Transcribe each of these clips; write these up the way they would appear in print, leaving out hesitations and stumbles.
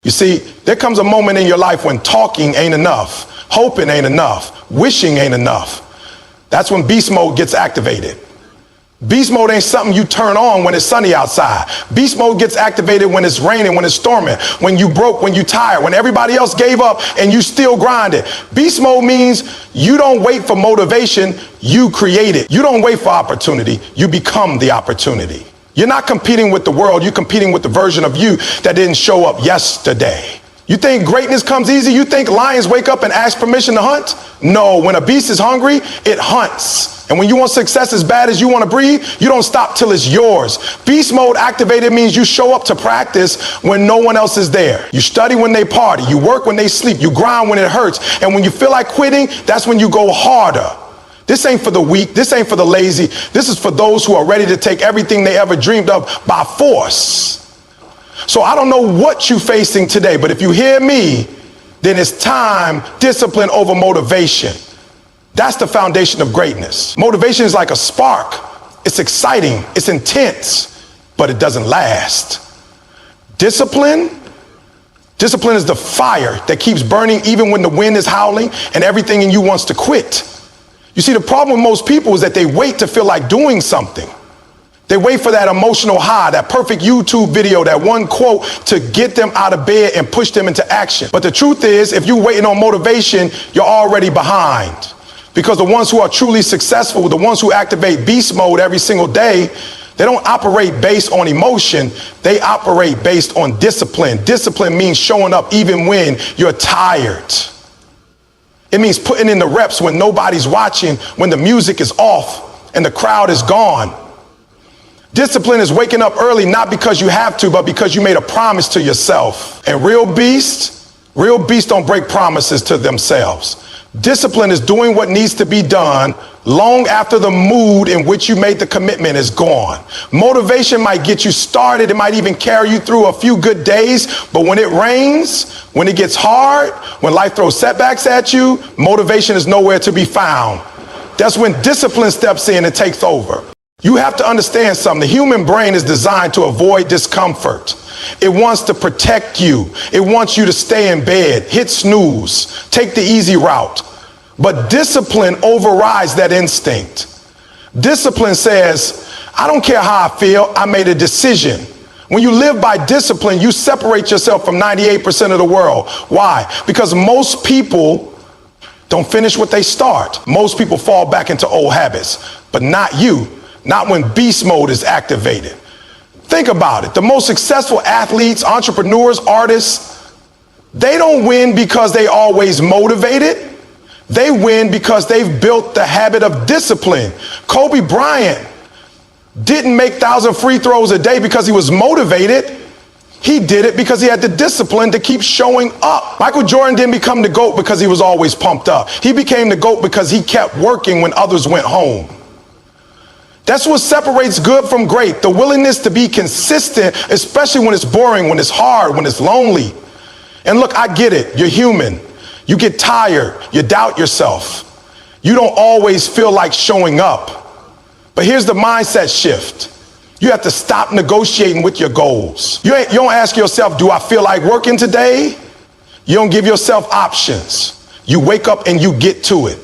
You see, there comes a moment in your life when talking ain't enough, hoping ain't enough, wishing ain't enough. That's when beast mode gets activated. Beast mode ain't something you turn on when it's sunny outside. Beast mode gets activated when it's raining, when it's storming, when you broke, when you tired, when everybody else gave up and you still grinded. Beast mode means you don't wait for motivation, you create it. You don't wait for opportunity, you become the opportunity. You're not competing with the world, you're competing with the version of you that didn't show up yesterday. You think greatness comes easy? You think lions wake up and ask permission to hunt? No, when a beast is hungry, it hunts. And when you want success as bad as you want to breathe, you don't stop till it's yours. Beast mode activated means you show up to practice when no one else is there. You study when they party, you work when they sleep, you grind when it hurts. And when you feel like quitting, that's when you go harder. This ain't for the weak, this ain't for the lazy. This is for those who are ready to take everything they ever dreamed of by force. So I don't know what you're facing today, but if you hear me, then it's time, discipline over motivation. That's the foundation of greatness. Motivation is like a spark. It's exciting, it's intense, but it doesn't last. Discipline is the fire that keeps burning even when the wind is howling and everything in you wants to quit. You see, the problem with most people is that they wait to feel like doing something. They wait for that emotional high, that perfect YouTube video, that one quote to get them out of bed and push them into action. But the truth is, if you're waiting on motivation, you're already behind. Because the ones who are truly successful, the ones who activate beast mode every single day, they don't operate based on emotion, they operate based on discipline. Discipline means showing up even when you're tired. It means putting in the reps when nobody's watching, when the music is off and the crowd is gone. Discipline is waking up early, not because you have to, but because you made a promise to yourself. And real beasts don't break promises to themselves. Discipline is doing what needs to be done long after the mood in which you made the commitment is gone. Motivation might get you started. It might even carry you through a few good days. But when it rains, when it gets hard, when life throws setbacks at you, motivation is nowhere to be found. That's when discipline steps in and takes over. You have to understand something. The human brain is designed to avoid discomfort. It wants to protect you. It wants you to stay in bed, hit snooze, take the easy route. But discipline overrides that instinct. Discipline says, I don't care how I feel, I made a decision. When you live by discipline, you separate yourself from 98% of the world. Why? Because most people don't finish what they start. Most people fall back into old habits, but not you. Not when beast mode is activated. Think about it. The most successful athletes, entrepreneurs, artists, they don't win because they always motivated. They win because they've built the habit of discipline. Kobe Bryant didn't make 1,000 free throws a day because he was motivated. He did it because he had the discipline to keep showing up. Michael Jordan didn't become the GOAT because he was always pumped up. He became the GOAT because he kept working when others went home. That's what separates good from great, the willingness to be consistent, especially when it's boring, when it's hard, when it's lonely. And look, I get it, you're human. You get tired, you doubt yourself. You don't always feel like showing up. But here's the mindset shift. You have to stop negotiating with your goals. You don't ask yourself, do I feel like working today? You don't give yourself options. You wake up and you get to it,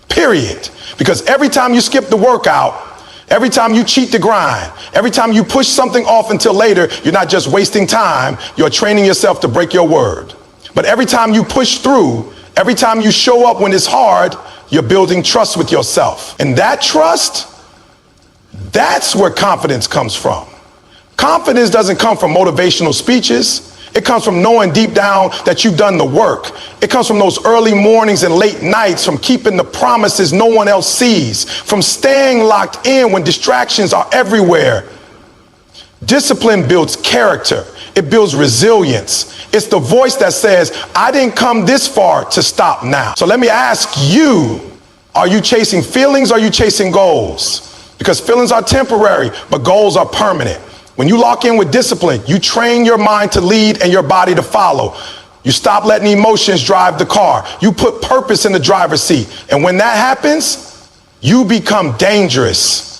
period. Because every time you skip the workout, every time you cheat the grind, every time you push something off until later, you're not just wasting time, you're training yourself to break your word. But every time you push through, every time you show up when it's hard, you're building trust with yourself. And that trust, that's where confidence comes from. Confidence doesn't come from motivational speeches. It comes from knowing deep down that you've done the work. It comes from those early mornings and late nights, from keeping the promises no one else sees, from staying locked in when distractions are everywhere. Discipline builds character. It builds resilience. It's the voice that says, I didn't come this far to stop now. So let me ask you, are you chasing feelings or are you chasing goals? Because feelings are temporary, but goals are permanent. When you lock in with discipline, you train your mind to lead and your body to follow. You stop letting emotions drive the car. You put purpose in the driver's seat. And when that happens, you become dangerous.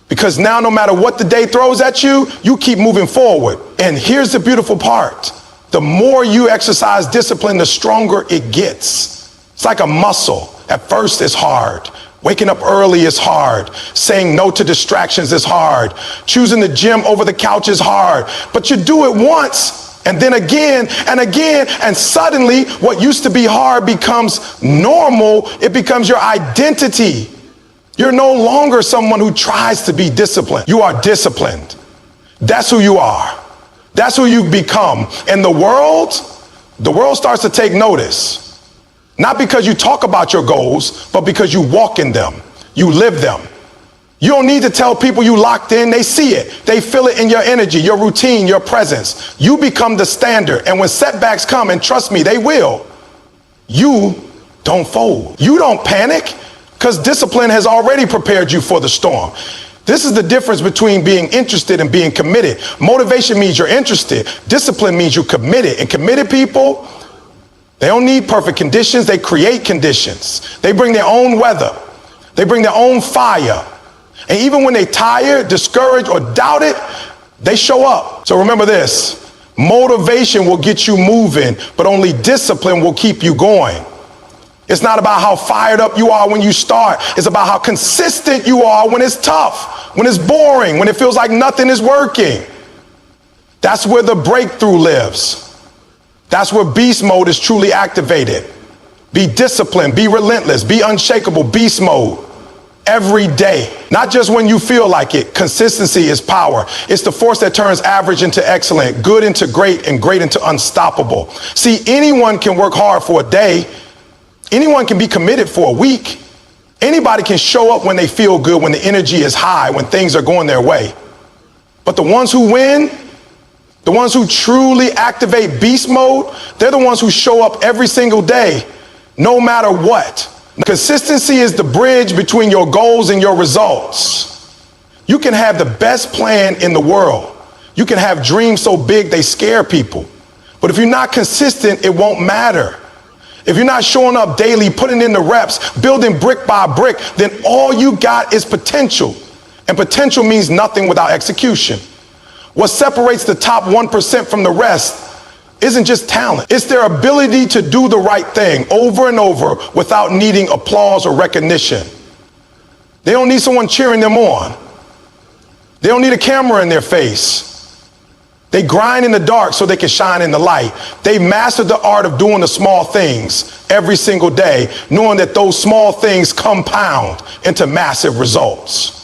Because now no matter what the day throws at you, you keep moving forward. And here's the beautiful part. The more you exercise discipline, the stronger it gets. It's like a muscle. At first it's hard. Waking up early is hard. Saying no to distractions is hard. Choosing the gym over the couch is hard. But you do it once, and then again, and suddenly what used to be hard becomes normal. It becomes your identity. You're no longer someone who tries to be disciplined. You are disciplined. That's who you are. That's who you become. And the world starts to take notice. Not because you talk about your goals, but because you walk in them. You live them. You don't need to tell people you locked in. They see it. They feel it in your energy, your routine, your presence. You become the standard. And when setbacks come, and trust me, they will, you don't fold. You don't panic because discipline has already prepared you for the storm. This is the difference between being interested and being committed. Motivation means you're interested. Discipline means you're committed. And committed people, they don't need perfect conditions. They create conditions. They bring their own weather. They bring their own fire. And even when they're tired, discouraged, or doubt it, they show up. So remember this: motivation will get you moving, but only discipline will keep you going. It's not about how fired up you are when you start. It's about how consistent you are when it's tough, when it's boring, when it feels like nothing is working. That's where the breakthrough lives. That's where beast mode is truly activated. Be disciplined, be relentless, be unshakable, beast mode. Every day, not just when you feel like it. Consistency is power. It's the force that turns average into excellent, good into great, and great into unstoppable. See, anyone can work hard for a day. Anyone can be committed for a week. Anybody can show up when they feel good, when the energy is high, when things are going their way. But the ones who win, the ones who truly activate beast mode, they're the ones who show up every single day, no matter what. Consistency is the bridge between your goals and your results. You can have the best plan in the world. You can have dreams so big they scare people. But if you're not consistent, it won't matter. If you're not showing up daily, putting in the reps, building brick by brick, then all you got is potential. And potential means nothing without execution. What separates the top 1% from the rest isn't just talent. It's their ability to do the right thing over and over without needing applause or recognition. They don't need someone cheering them on. They don't need a camera in their face. They grind in the dark so they can shine in the light. They mastered the art of doing the small things every single day, knowing that those small things compound into massive results.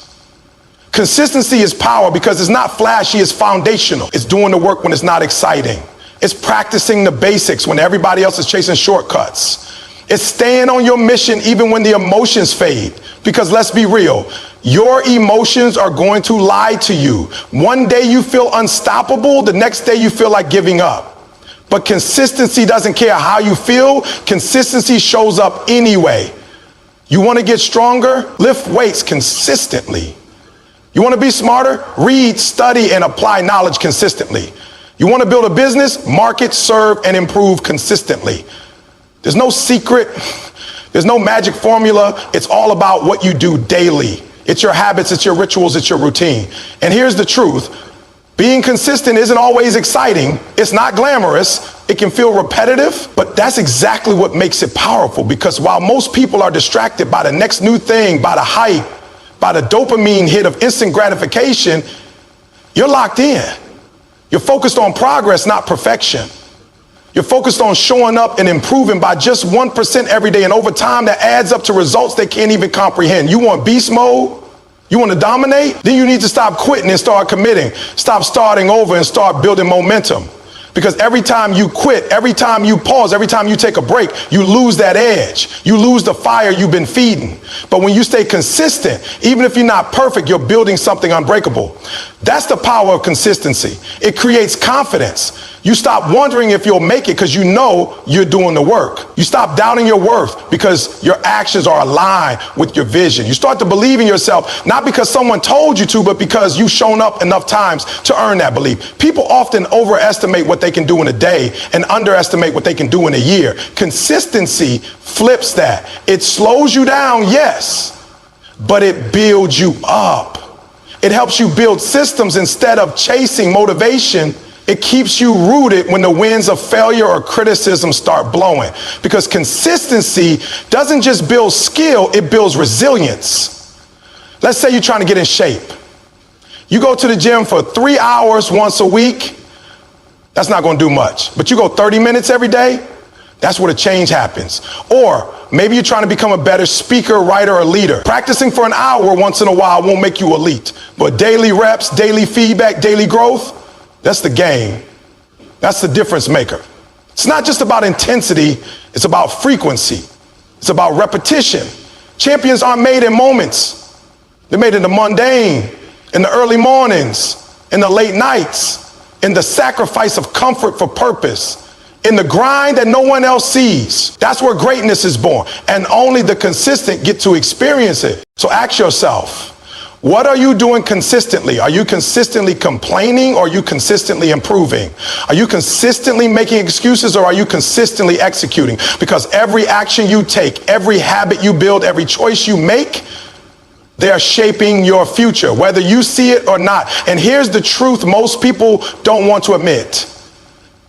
Consistency is power because it's not flashy, it's foundational. It's doing the work when it's not exciting. It's practicing the basics when everybody else is chasing shortcuts. It's staying on your mission even when the emotions fade. Because let's be real, your emotions are going to lie to you. One day you feel unstoppable, the next day you feel like giving up. But consistency doesn't care how you feel. Consistency shows up anyway. You want to get stronger? Lift weights consistently. You want to be smarter? Read, study, and apply knowledge consistently. You want to build a business? Market, serve, and improve consistently. There's no secret. There's no magic formula. It's all about what you do daily. It's your habits, it's your rituals, it's your routine. And here's the truth. Being consistent isn't always exciting. It's not glamorous. It can feel repetitive, but that's exactly what makes it powerful, because while most people are distracted by the next new thing, by the hype, by the dopamine hit of instant gratification, you're locked in. You're focused on progress, not perfection. You're focused on showing up and improving by just 1% every day. And over time, that adds up to results they can't even comprehend. You want beast mode? You want to dominate? Then you need to stop quitting and start committing. Stop starting over and start building momentum. Because every time you quit, every time you pause, every time you take a break, you lose that edge. You lose the fire you've been feeding. But when you stay consistent, even if you're not perfect, you're building something unbreakable. That's the power of consistency. It creates confidence. You stop wondering if you'll make it because you know you're doing the work. You stop doubting your worth because your actions are aligned with your vision. You start to believe in yourself, not because someone told you to, but because you've shown up enough times to earn that belief. People often overestimate what they can do in a day and underestimate what they can do in a year. Consistency flips that. It slows you down, yes, but it builds you up. It helps you build systems instead of chasing motivation. It keeps you rooted when the winds of failure or criticism start blowing. Because consistency doesn't just build skill, it builds resilience. Let's say you're trying to get in shape. You go to the gym for 3 hours once a week, that's not going to do much. But you go 30 minutes every day, that's where the change happens. Or maybe you're trying to become a better speaker, writer, or leader. Practicing for an hour once in a while won't make you elite. But daily reps, daily feedback, daily growth, that's the game. That's the difference maker. It's not just about intensity, it's about frequency. It's about repetition. Champions aren't made in moments. They're made in the mundane, in the early mornings, in the late nights, in the sacrifice of comfort for purpose, in the grind that no one else sees. That's where greatness is born, and only the consistent get to experience it. So ask yourself, what are you doing consistently? Are you consistently complaining, or are you consistently improving? Are you consistently making excuses, or are you consistently executing? Because every action you take, every habit you build, every choice you make, they're shaping your future, whether you see it or not. And here's the truth most people don't want to admit.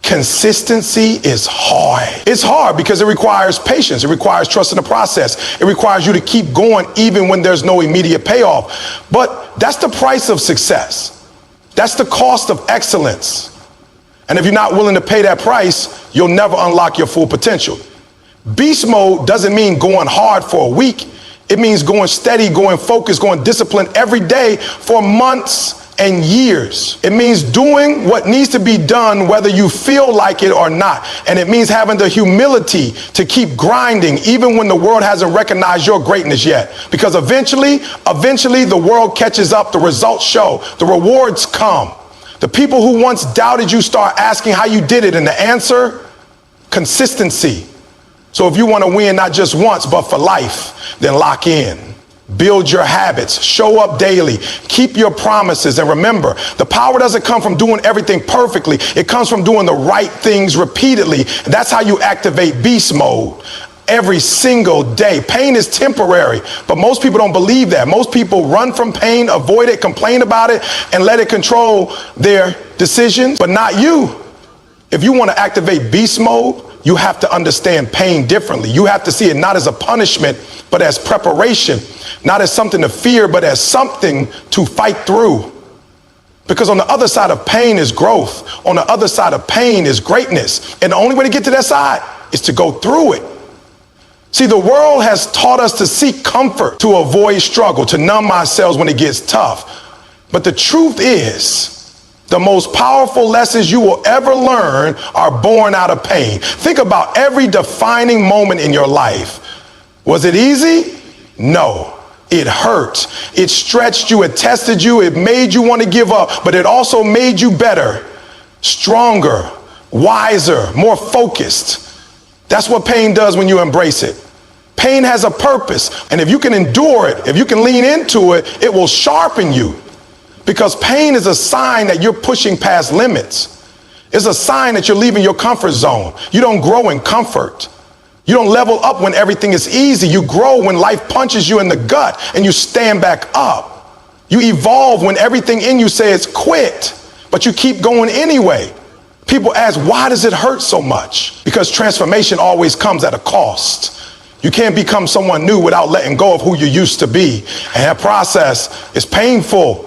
Consistency is hard. It's hard because it requires patience. It requires trust in the process. It requires you to keep going even when there's no immediate payoff. But that's the price of success. That's the cost of excellence. And if you're not willing to pay that price, you'll never unlock your full potential. Beast mode doesn't mean going hard for a week. It means going steady, going focused, going disciplined every day for months and years. It means doing what needs to be done whether you feel like it or not. And it means having the humility to keep grinding even when the world hasn't recognized your greatness yet. Because eventually the world catches up, the results show, the rewards come. The people who once doubted you start asking how you did it, and the answer, consistency. So if you want to win not just once but for life, then lock in. Build your habits, show up daily, keep your promises, and remember, the power doesn't come from doing everything perfectly. It comes from doing the right things repeatedly. That's how you activate beast mode every single day. Pain is temporary, but most people don't believe that. Most people run from pain, avoid it, complain about it, and let it control their decisions, but not you. If you want to activate beast mode, you have to understand pain differently. You have to see it not as a punishment, but as preparation. Not as something to fear, but as something to fight through. Because on the other side of pain is growth. On the other side of pain is greatness. And the only way to get to that side is to go through it. See, the world has taught us to seek comfort, to avoid struggle, to numb ourselves when it gets tough. But the truth is, the most powerful lessons you will ever learn are born out of pain. Think about every defining moment in your life. Was it easy? No. It hurt. It stretched you. It tested you. It made you want to give up. But it also made you better, stronger, wiser, more focused. That's what pain does when you embrace it. Pain has a purpose. And if you can endure it, if you can lean into it, it will sharpen you. Because pain is a sign that you're pushing past limits. It's a sign that you're leaving your comfort zone. You don't grow in comfort. You don't level up when everything is easy. You grow when life punches you in the gut and you stand back up. You evolve when everything in you says quit, but you keep going anyway. People ask, why does it hurt so much? Because transformation always comes at a cost. You can't become someone new without letting go of who you used to be. And that process is painful,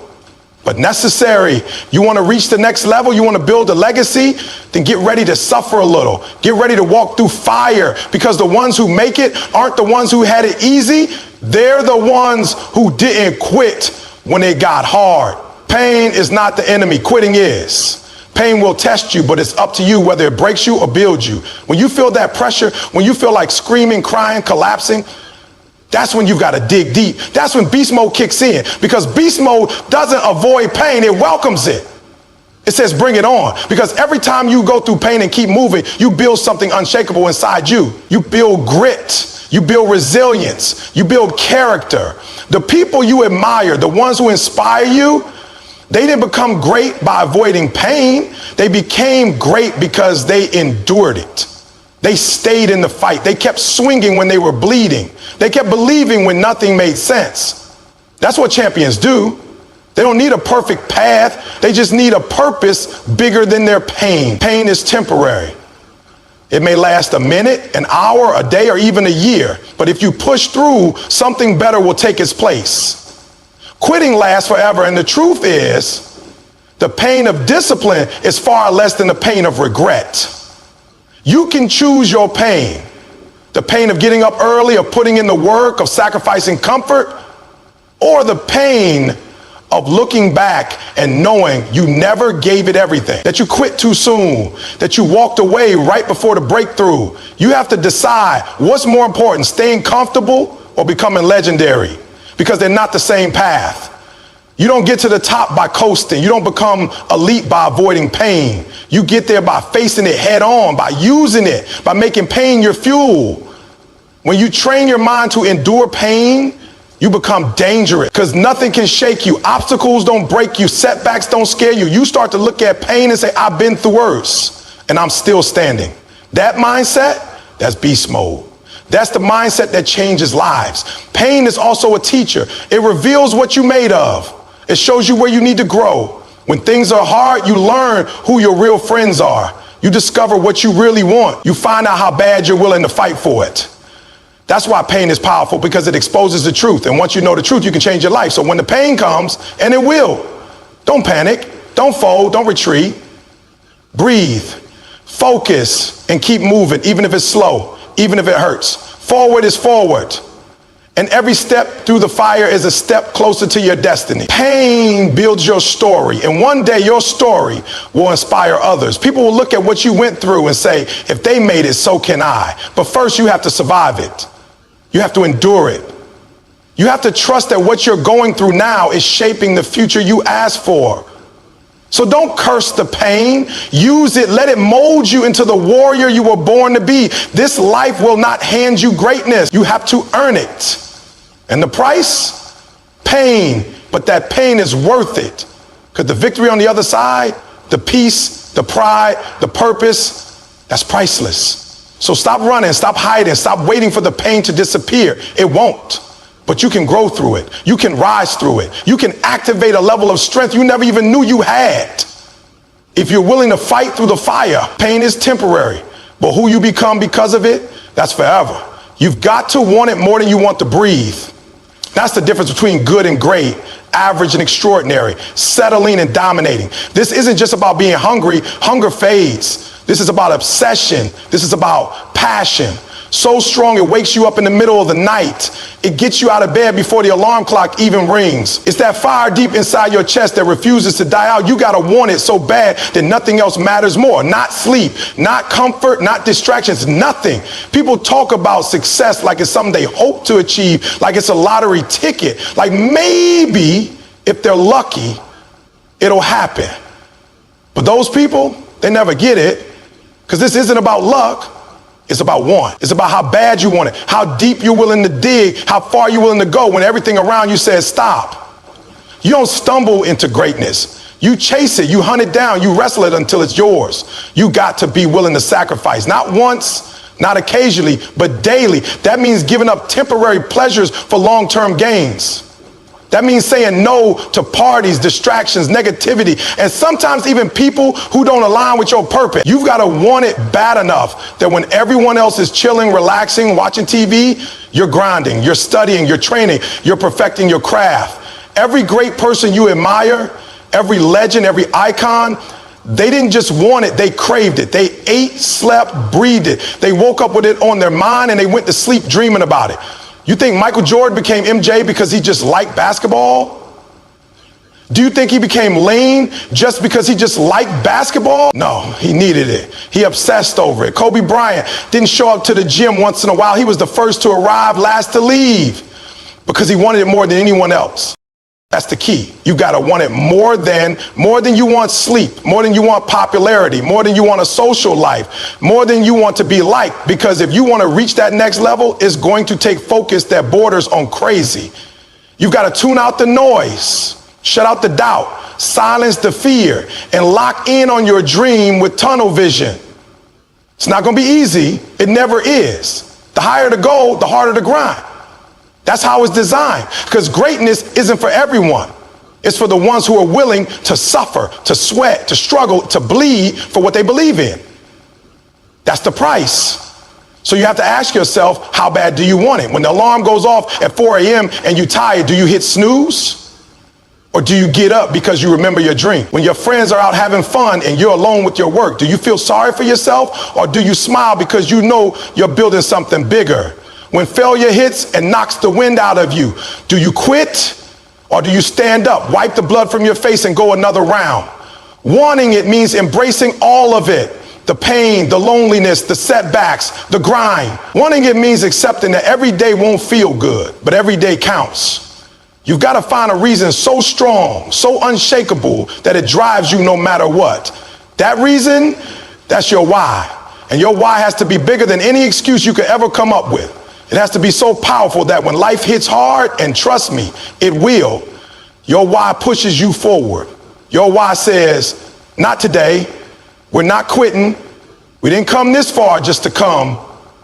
but necessary. You want to reach the next level, you want to build a legacy, then get ready to suffer a little. Get ready to walk through fire, because the ones who make it aren't the ones who had it easy. They're the ones who didn't quit when it got hard. Pain is not the enemy, quitting is. Pain will test you, but it's up to you whether it breaks you or builds you. When you feel that pressure, when you feel like screaming, crying, collapsing, that's when you've got to dig deep. That's when beast mode kicks in, because beast mode doesn't avoid pain, it welcomes it. It says bring it on, because every time you go through pain and keep moving, you build something unshakable inside you. You build grit, you build resilience, you build character. The people you admire, the ones who inspire you, they didn't become great by avoiding pain. They became great because they endured it. They stayed in the fight. They kept swinging when they were bleeding. They kept believing when nothing made sense. That's what champions do. They don't need a perfect path. They just need a purpose bigger than their pain. Pain is temporary. It may last a minute, an hour, a day, or even a year. But if you push through, something better will take its place. Quitting lasts forever. And the truth is, the pain of discipline is far less than the pain of regret. You can choose your pain. The pain of getting up early, of putting in the work, of sacrificing comfort, or the pain of looking back and knowing you never gave it everything, that you quit too soon, that you walked away right before the breakthrough. You have to decide what's more important, staying comfortable or becoming legendary, because they're not the same path. You don't get to the top by coasting. You don't become elite by avoiding pain. You get there by facing it head on, by using it, by making pain your fuel. When you train your mind to endure pain, you become dangerous, because nothing can shake you. Obstacles don't break you. Setbacks don't scare you. You start to look at pain and say, I've been through worse and I'm still standing. That mindset, that's beast mode. That's the mindset that changes lives. Pain is also a teacher. It reveals what you're made of. It shows you where you need to grow. When things are hard, you learn who your real friends are. You discover what you really want. You find out how bad you're willing to fight for it. That's why pain is powerful, because it exposes the truth. And once you know the truth, you can change your life. So when the pain comes, and it will, don't panic, don't fold, don't retreat. Breathe, focus, and keep moving, even if it's slow, even if it hurts. Forward is forward. And every step through the fire is a step closer to your destiny. Pain builds your story. And one day your story will inspire others. People will look at what you went through and say, if they made it, so can I. But first you have to survive it. You have to endure it. You have to trust that what you're going through now is shaping the future you asked for. So don't curse the pain. Use it. Let it mold you into the warrior you were born to be. This life will not hand you greatness. You have to earn it. And the price? Pain. But that pain is worth it. Because the victory on the other side, the peace, the pride, the purpose, that's priceless. So stop running, stop hiding, stop waiting for the pain to disappear. It won't. But you can grow through it. You can rise through it. You can activate a level of strength you never even knew you had. If you're willing to fight through the fire, pain is temporary. But who you become because of it, that's forever. You've got to want it more than you want to breathe. That's the difference between good and great, average and extraordinary, settling and dominating. This isn't just about being hungry. Hunger fades. This is about obsession. This is about passion. So strong it wakes you up in the middle of the night. It gets you out of bed before the alarm clock even rings. It's that fire deep inside your chest that refuses to die out. You gotta want it so bad that nothing else matters more. Not sleep, not comfort, not distractions, nothing. People talk about success like it's something they hope to achieve, like it's a lottery ticket. Like maybe, if they're lucky, it'll happen. But those people, they never get it, because this isn't about luck. It's about want. It's about how bad you want it, how deep you're willing to dig, how far you're willing to go when everything around you says stop. You don't stumble into greatness. You chase it, you hunt it down, you wrestle it until it's yours. You got to be willing to sacrifice, not once, not occasionally, but daily. That means giving up temporary pleasures for long-term gains. That means saying no to parties, distractions, negativity, and sometimes even people who don't align with your purpose. You've got to want it bad enough that when everyone else is chilling, relaxing, watching TV, you're grinding, you're studying, you're training, you're perfecting your craft. Every great person you admire, every legend, every icon, they didn't just want it, they craved it. They ate, slept, breathed it. They woke up with it on their mind and they went to sleep dreaming about it. You think Michael Jordan became MJ because he just liked basketball? Do you think he became lean just because he just liked basketball? No, he needed it. He obsessed over it. Kobe Bryant didn't show up to the gym once in a while. He was the first to arrive, last to leave, because he wanted it more than anyone else. That's the key. You got to want it more than you want sleep, more than you want popularity, more than you want a social life, more than you want to be liked. Because if you want to reach that next level, it's going to take focus that borders on crazy. You've got to tune out the noise, shut out the doubt, silence the fear, and lock in on your dream with tunnel vision. It's not going to be easy. It never is. The higher the goal, the harder the grind. That's how it's designed, because greatness isn't for everyone. It's for the ones who are willing to suffer, to sweat, to struggle, to bleed for what they believe in. That's the price. So you have to ask yourself, how bad do you want it? When the alarm goes off at 4 a.m. and you're tired, do you hit snooze? Or do you get up because you remember your dream? When your friends are out having fun and you're alone with your work, do you feel sorry for yourself, or do you smile because you know you're building something bigger? When failure hits and knocks the wind out of you, do you quit, or do you stand up, wipe the blood from your face and go another round? Wanting it means embracing all of it. The pain, the loneliness, the setbacks, the grind. Wanting it means accepting that every day won't feel good, but every day counts. You've got to find a reason so strong, so unshakable, that it drives you no matter what. That reason, that's your why. And your why has to be bigger than any excuse you could ever come up with. It has to be so powerful that when life hits hard, and trust me, it will, your why pushes you forward. Your why says, not today. We're not quitting. We didn't come this far just to come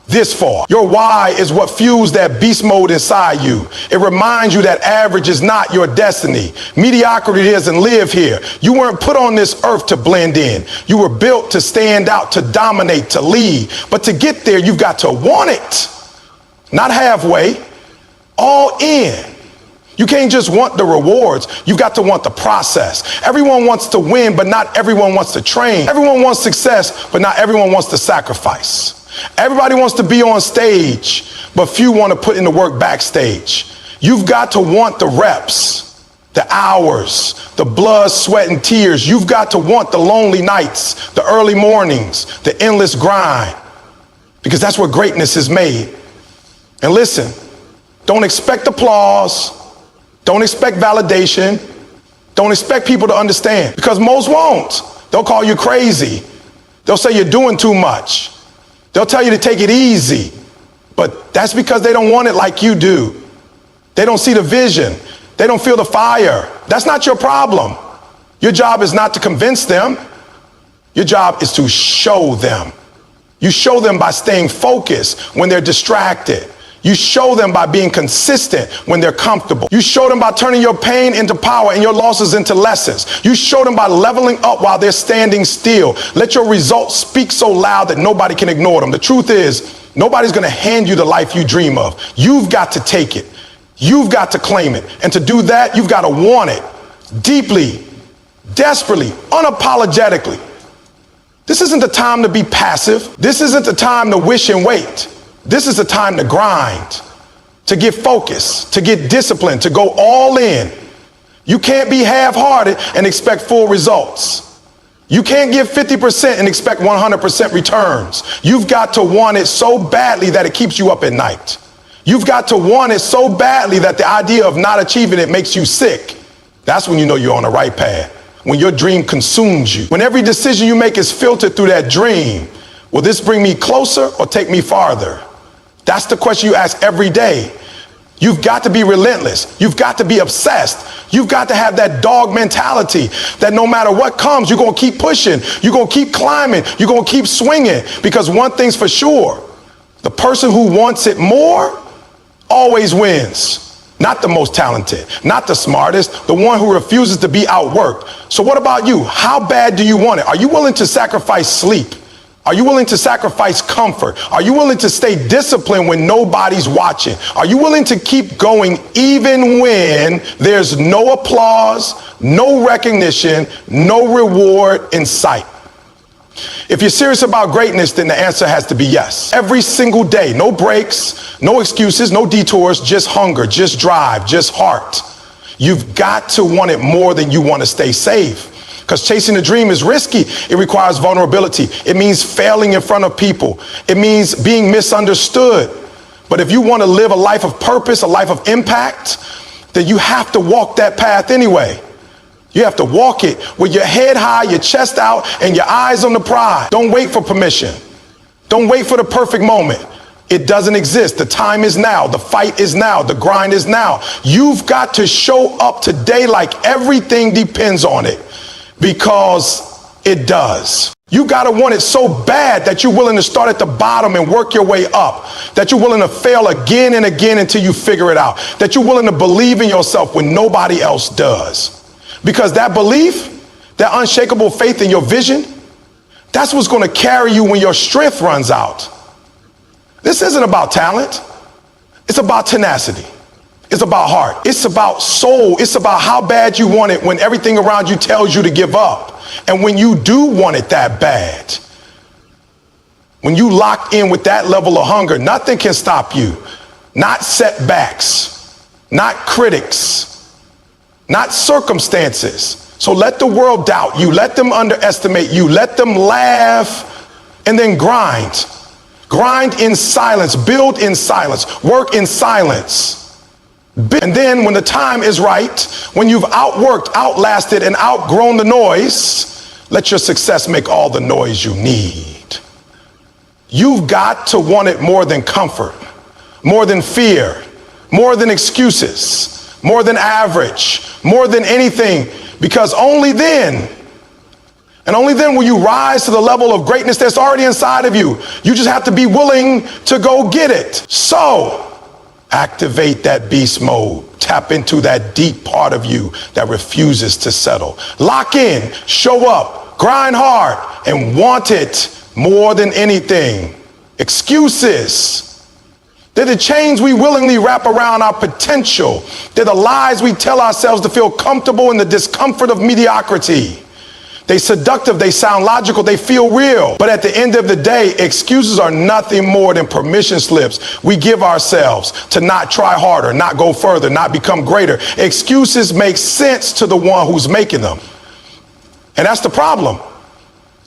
this far. Your why is what fuels that beast mode inside you. It reminds you that average is not your destiny. Mediocrity doesn't live here. You weren't put on this earth to blend in. You were built to stand out, to dominate, to lead. But to get there, you've got to want it. Not halfway, all in. You can't just want the rewards. You've got to want the process. Everyone wants to win, but not everyone wants to train. Everyone wants success, but not everyone wants to sacrifice. Everybody wants to be on stage, but few want to put in the work backstage. You've got to want the reps, the hours, the blood, sweat, and tears. You've got to want the lonely nights, the early mornings, the endless grind, because that's where greatness is made. And listen, don't expect applause. Don't expect validation. Don't expect people to understand, because most won't. They'll call you crazy. They'll say you're doing too much. They'll tell you to take it easy, but that's because they don't want it like you do. They don't see the vision. They don't feel the fire. That's not your problem. Your job is not to convince them. Your job is to show them. You show them by staying focused when they're distracted. You show them by being consistent when they're comfortable. You show them by turning your pain into power and your losses into lessons. You show them by leveling up while they're standing still. Let your results speak so loud that nobody can ignore them. The truth is, nobody's going to hand you the life you dream of. You've got to take it. You've got to claim it. And to do that, you've got to want it deeply, desperately, unapologetically. This isn't the time to be passive. This isn't the time to wish and wait. This is the time to grind, to get focused, to get disciplined, to go all in. You can't be half-hearted and expect full results. You can't give 50% and expect 100% returns. You've got to want it so badly that it keeps you up at night. You've got to want it so badly that the idea of not achieving it makes you sick. That's when you know you're on the right path. When your dream consumes you. When every decision you make is filtered through that dream. Will this bring me closer or take me farther? That's the question you ask every day. You've got to be relentless. You've got to be obsessed. You've got to have that dog mentality that no matter what comes, you're going to keep pushing. You're going to keep climbing. You're going to keep swinging, because one thing's for sure. The person who wants it more always wins. Not the most talented, not the smartest, the one who refuses to be outworked. So what about you? How bad do you want it? Are you willing to sacrifice sleep? Are you willing to sacrifice comfort? Are you willing to stay disciplined when nobody's watching? Are you willing to keep going even when there's no applause, no recognition, no reward in sight? If you're serious about greatness, then the answer has to be yes. Every single day, no breaks, no excuses, no detours, just hunger, just drive, just heart. You've got to want it more than you want to stay safe. Because chasing a dream is risky. It requires vulnerability. It means failing in front of people. It means being misunderstood. But if you want to live a life of purpose, a life of impact, then you have to walk that path anyway. You have to walk it with your head high, your chest out, and your eyes on the prize. Don't wait for permission. Don't wait for the perfect moment. It doesn't exist. The time is now. The fight is now. The grind is now. You've got to show up today like everything depends on it. Because it does. You got to want it so bad that you're willing to start at the bottom and work your way up. That you're willing to fail again and again until you figure it out. That you're willing to believe in yourself when nobody else does. Because that belief, that unshakable faith in your vision, that's what's going to carry you when your strength runs out. This isn't about talent. It's about tenacity. It's about heart. It's about soul. It's about how bad you want it when everything around you tells you to give up. And when you do want it that bad, when you lock in with that level of hunger, nothing can stop you. Not setbacks, not critics, not circumstances. So let the world doubt you. Let them underestimate you. Let them laugh and then grind. Grind in silence. Build in silence. Work in silence. And then when the time is right, when you've outworked, outlasted, and outgrown the noise, let your success make all the noise you need. You've got to want it more than comfort, more than fear, more than excuses, more than average, more than anything, because only then, and only then will you rise to the level of greatness that's already inside of you. You just have to be willing to go get it. So, activate that beast mode. Tap into that deep part of you that refuses to settle. Lock in, show up, grind hard, and want it more than anything. Excuses. They're the chains we willingly wrap around our potential. They're the lies we tell ourselves to feel comfortable in the discomfort of mediocrity. They're seductive, they sound logical, they feel real. But at the end of the day, excuses are nothing more than permission slips we give ourselves to not try harder, not go further, not become greater. Excuses make sense to the one who's making them. And that's the problem.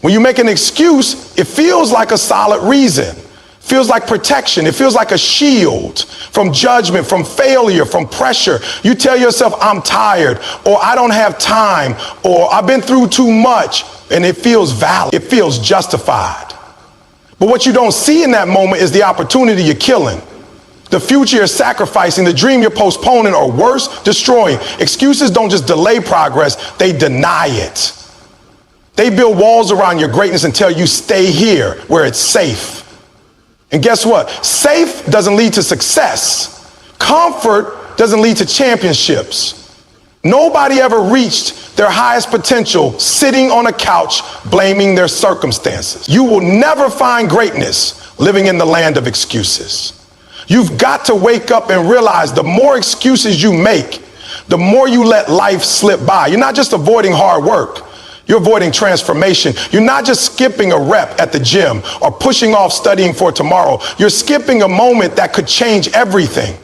When you make an excuse, it feels like a solid reason. Feels like protection. It feels like a shield from judgment, from failure, from pressure. You tell yourself, I'm tired, or I don't have time, or I've been through too much, and it feels valid. It feels justified. But what you don't see in that moment is the opportunity you're killing, the future you're sacrificing, the dream you're postponing, or worse, destroying. Excuses don't just delay progress, they deny it. They build walls around your greatness and tell you stay here where it's safe. And guess what? Safe doesn't lead to success. Comfort doesn't lead to championships. Nobody ever reached their highest potential sitting on a couch blaming their circumstances. You will never find greatness living in the land of excuses. You've got to wake up and realize the more excuses you make, the more you let life slip by. You're not just avoiding hard work. You're avoiding transformation. You're not just skipping a rep at the gym or pushing off studying for tomorrow. You're skipping a moment that could change everything.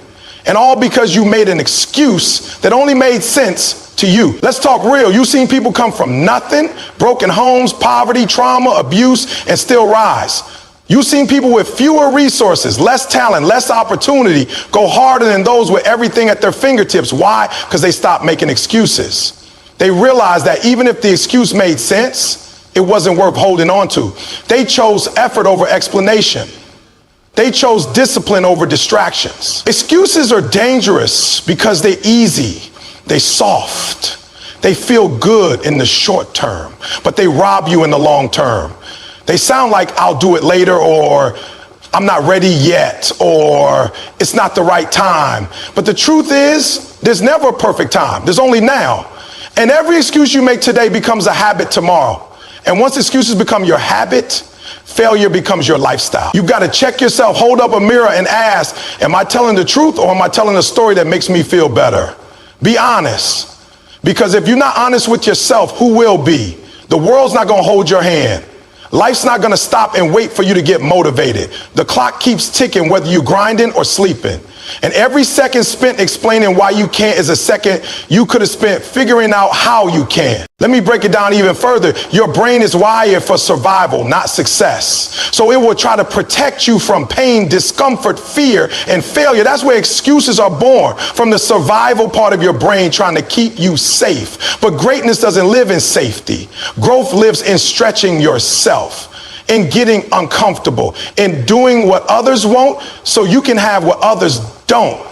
And all because you made an excuse that only made sense to you. Let's talk real. You've seen people come from nothing, broken homes, poverty, trauma, abuse, and still rise. You've seen people with fewer resources, less talent, less opportunity, go harder than those with everything at their fingertips. Why? Because they stopped making excuses. They realized that even if the excuse made sense, it wasn't worth holding on to. They chose effort over explanation. They chose discipline over distractions. Excuses are dangerous because they're easy, they're soft, they feel good in the short term, but they rob you in the long term. They sound like I'll do it later, or I'm not ready yet, or it's not the right time. But the truth is, there's never a perfect time. There's only now. And every excuse you make today becomes a habit tomorrow. And once excuses become your habit, failure becomes your lifestyle. You've got to check yourself, hold up a mirror and ask, am I telling the truth or am I telling a story that makes me feel better? Be honest. Because if you're not honest with yourself, who will be? The world's not going to hold your hand. Life's not going to stop and wait for you to get motivated. The clock keeps ticking whether you're grinding or sleeping. And every second spent explaining why you can't is a second you could have spent figuring out how you can. Let me break it down even further. Your brain is wired for survival, not success. So it will try to protect you from pain, discomfort, fear, and failure. That's where excuses are born, from the survival part of your brain trying to keep you safe. But greatness doesn't live in safety. Growth lives in stretching yourself, in getting uncomfortable, in doing what others won't so you can have what others don't.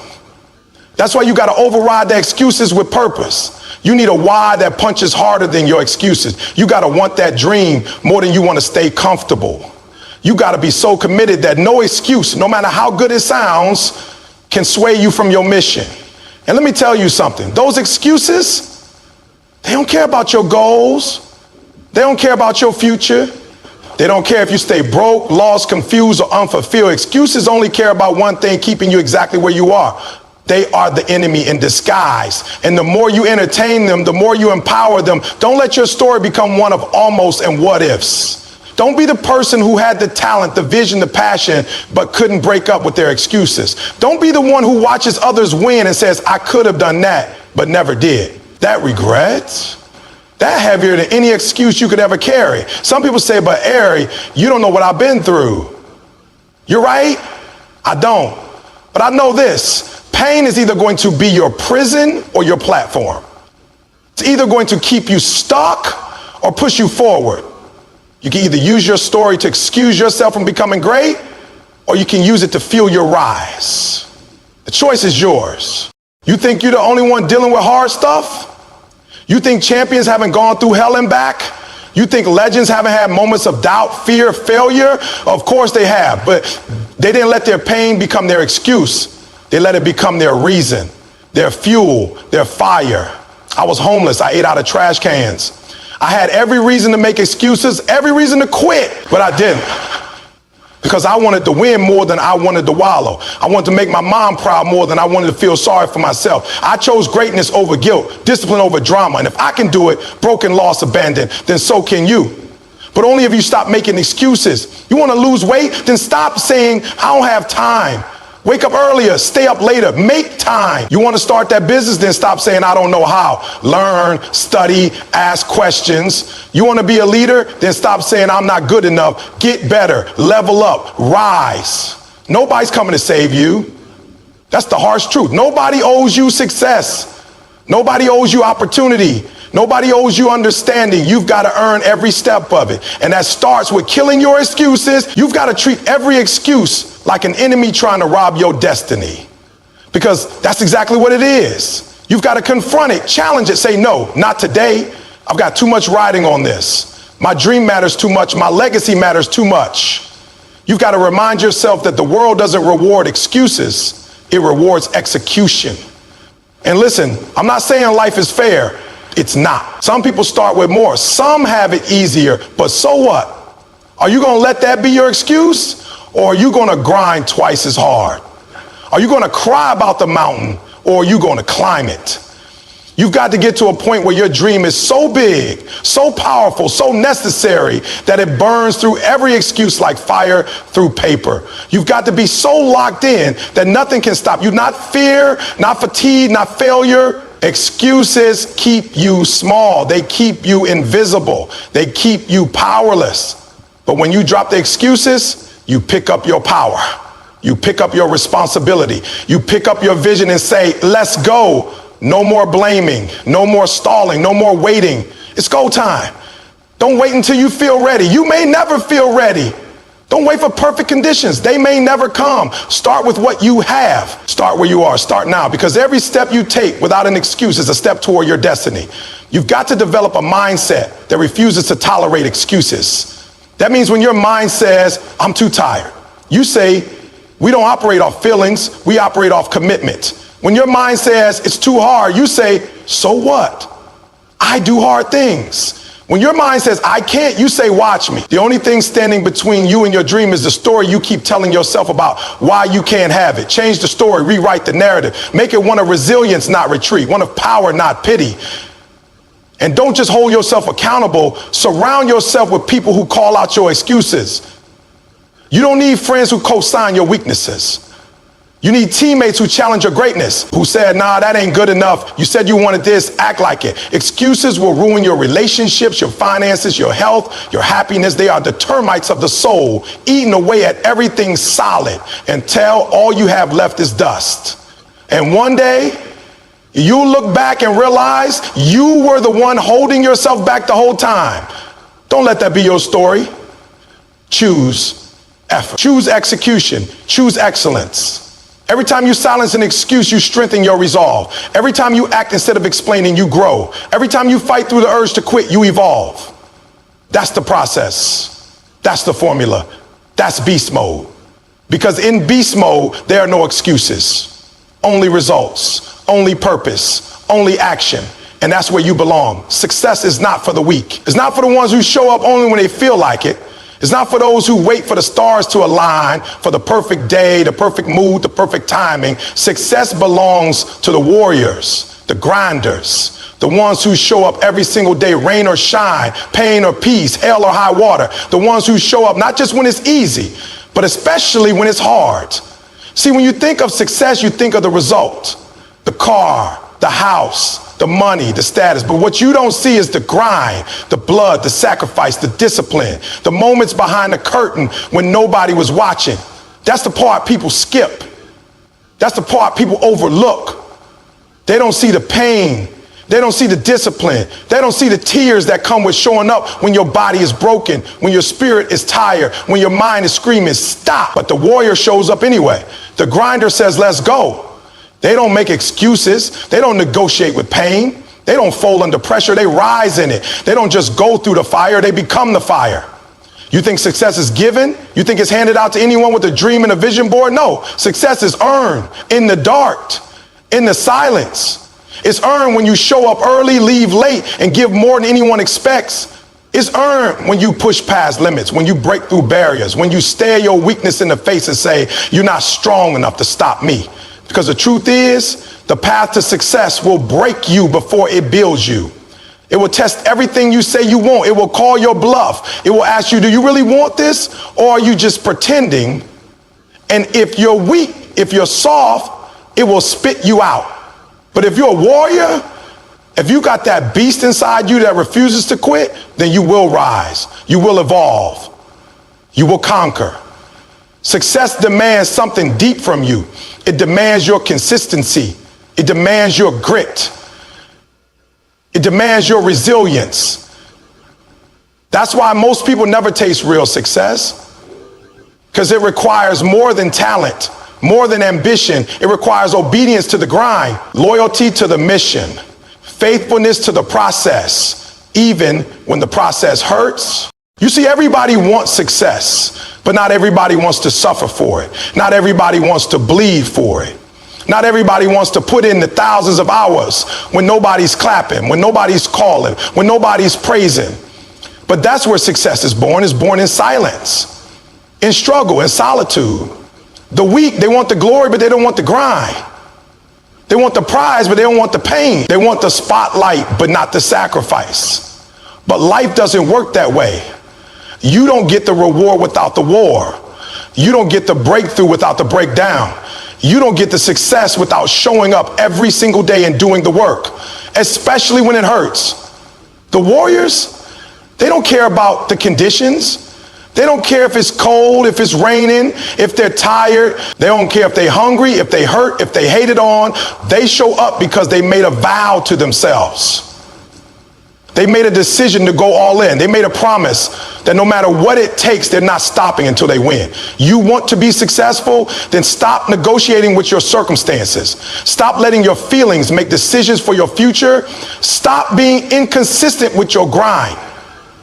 That's why you got to override the excuses with purpose. You need a why that punches harder than your excuses. You got to want that dream more than you want to stay comfortable. You got to be so committed that no excuse, no matter how good it sounds, can sway you from your mission. And let me tell you something. Those excuses, They don't care about your goals. They don't care about your future. They don't care if you stay broke, lost, confused, or unfulfilled. Excuses only care about one thing, keeping you exactly where you are. They are the enemy in disguise. And the more you entertain them, the more you empower them. Don't let your story become one of almost and what ifs. Don't be the person who had the talent, the vision, the passion, but couldn't break up with their excuses. Don't be the one who watches others win and says, I could have done that, but never did. That regret, that heavier than any excuse you could ever carry. Some people say, but Ari, you don't know what I've been through. You're right, I don't. But I know this, pain is either going to be your prison or your platform. It's either going to keep you stuck or push you forward. You can either use your story to excuse yourself from becoming great, or you can use it to fuel your rise. The choice is yours. You think you're the only one dealing with hard stuff? You think champions haven't gone through hell and back? You think legends haven't had moments of doubt, fear, failure? Of course they have, but they didn't let their pain become their excuse. They let it become their reason, their fuel, their fire. I was homeless. I ate out of trash cans. I had every reason to make excuses, every reason to quit, but I didn't. Because I wanted to win more than I wanted to wallow. I wanted to make my mom proud more than I wanted to feel sorry for myself. I chose greatness over guilt, discipline over drama. And if I can do it, broken, lost, abandoned, then so can you. But only if you stop making excuses. You want to lose weight? Then stop saying, I don't have time. Wake up earlier, stay up later, make time. You want to start that business? Then stop saying, I don't know how. Learn, study, ask questions. You want to be a leader? Then stop saying, I'm not good enough. Get better, level up, rise. Nobody's coming to save you. That's the harsh truth. Nobody owes you success. Nobody owes you opportunity. Nobody owes you understanding. You've got to earn every step of it. And that starts with killing your excuses. You've got to treat every excuse like an enemy trying to rob your destiny. Because that's exactly what it is. You've got to confront it, challenge it, say, no, not today. I've got too much riding on this. My dream matters too much. My legacy matters too much. You've got to remind yourself that the world doesn't reward excuses. It rewards execution. And listen, I'm not saying life is fair. It's not. Some people start with more. Some have it easier, but so what? Are you going to let that be your excuse? Or are you going to grind twice as hard? Are you going to cry about the mountain, or are you going to climb it? You've got to get to a point where your dream is so big, so powerful, so necessary that it burns through every excuse like fire through paper. You've got to be so locked in that nothing can stop you. Not fear, not fatigue, not failure. Excuses keep you small. They keep you invisible. They keep you powerless. But when you drop the excuses, you pick up your power. You pick up your responsibility. You pick up your vision and say, let's go. No more blaming, no more stalling, no more waiting. It's go time. Don't wait until you feel ready. You may never feel ready. Don't wait for perfect conditions. They may never come. Start with what you have. Start where you are. Start now, because every step you take without an excuse is a step toward your destiny. You've got to develop a mindset that refuses to tolerate excuses. That means when your mind says, I'm too tired, you say, we don't operate off feelings, we operate off commitment. When your mind says it's too hard, you say, so what? I do hard things. When your mind says, I can't, you say, watch me. The only thing standing between you and your dream is the story you keep telling yourself about why you can't have it. Change the story, rewrite the narrative. Make it one of resilience, not retreat, one of power, not pity. And don't just hold yourself accountable. Surround yourself with people who call out your excuses. You don't need friends who co-sign your weaknesses. You need teammates who challenge your greatness, who said, nah, that ain't good enough. You said you wanted this, act like it. Excuses will ruin your relationships, your finances, your health, your happiness. They are the termites of the soul, eating away at everything solid until all you have left is dust. And one day, you'll look back and realize you were the one holding yourself back the whole time. Don't let that be your story. Choose effort. Choose execution. Choose excellence. Every time you silence an excuse, you strengthen your resolve. Every time you act instead of explaining, you grow. Every time you fight through the urge to quit, you evolve. That's the process. That's the formula. That's beast mode. Because in beast mode, there are no excuses. Only results. Only purpose. Only action. And that's where you belong. Success is not for the weak. It's not for the ones who show up only when they feel like it. It's not for those who wait for the stars to align, for the perfect day, the perfect mood, the perfect timing. Success belongs to the warriors, the grinders, the ones who show up every single day, rain or shine, pain or peace, hell or high water. The ones who show up not just when it's easy, but especially when it's hard. See, when you think of success, you think of the result, the car, the house, the money, the status. But what you don't see is the grind, the blood, the sacrifice, the discipline, the moments behind the curtain when nobody was watching. That's the part people skip. That's the part people overlook. They don't see the pain. They don't see the discipline. They don't see the tears that come with showing up when your body is broken, when your spirit is tired, when your mind is screaming, stop. But the warrior shows up anyway. The grinder says, let's go. They don't make excuses. They don't negotiate with pain. They don't fold under pressure. They rise in it. They don't just go through the fire. They become the fire. You think success is given? You think it's handed out to anyone with a dream and a vision board? No. Success is earned in the dark, in the silence. It's earned when you show up early, leave late, and give more than anyone expects. It's earned when you push past limits, when you break through barriers, when you stare your weakness in the face and say, you're not strong enough to stop me. Because the truth is, the path to success will break you before it builds you. It will test everything you say you want. It will call your bluff. It will ask you, do you really want this? Or are you just pretending? And if you're weak, if you're soft, it will spit you out. But if you're a warrior, if you got that beast inside you that refuses to quit, then you will rise. You will evolve. You will conquer. Success demands something deep from you. It demands your consistency. It demands your grit. It demands your resilience. That's why most people never taste real success, because it requires more than talent, more than ambition. It requires obedience to the grind, loyalty to the mission, faithfulness to the process, even when the process hurts. You see, everybody wants success, but not everybody wants to suffer for it. Not everybody wants to bleed for it. Not everybody wants to put in the thousands of hours when nobody's clapping, when nobody's calling, when nobody's praising. But that's where success is born. It's born in silence, in struggle, in solitude. The weak, they want the glory, but they don't want the grind. They want the prize, but they don't want the pain. They want the spotlight, but not the sacrifice. But life doesn't work that way. You don't get the reward without the war. You don't get the breakthrough without the breakdown. You don't get the success without showing up every single day and doing the work, especially when it hurts. The warriors, they don't care about the conditions. They don't care if it's cold, if it's raining, if they're tired. They don't care if they're hungry, if they hurt, if they hate it on. They show up because they made a vow to themselves. They made a decision to go all in. They made a promise that no matter what it takes, they're not stopping until they win. You want to be successful? Then stop negotiating with your circumstances. Stop letting your feelings make decisions for your future. Stop being inconsistent with your grind.